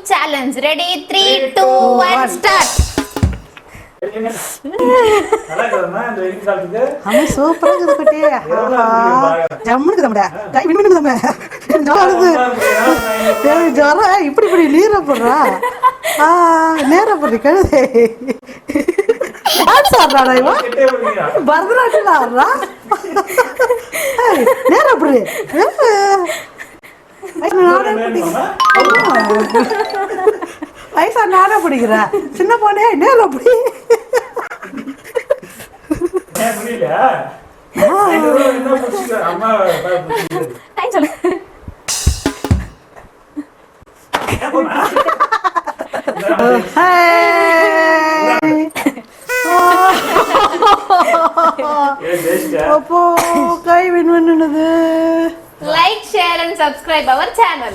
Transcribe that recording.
challenge. Ready? 3, 2, 1, start. சூப்பரா இருக்குது குட்டி. ஜம்முனுக்கு தம்படா கை விண்ணுக்கு தம்ப ஜரம் இப்படி இப்படி நீரை போடுறா நேரம் போடுற கழுதை டான்ஸ் ஆடுறாடா இவன் பரதநாட்டியம் ஆடுறா நேரம் போடு வயசா நானே பிடிக்கிற சின்ன பொண்ணே நேரம் பிடி அப்போ கை வின் பண்ணுனது. Like, share and subscribe our channel.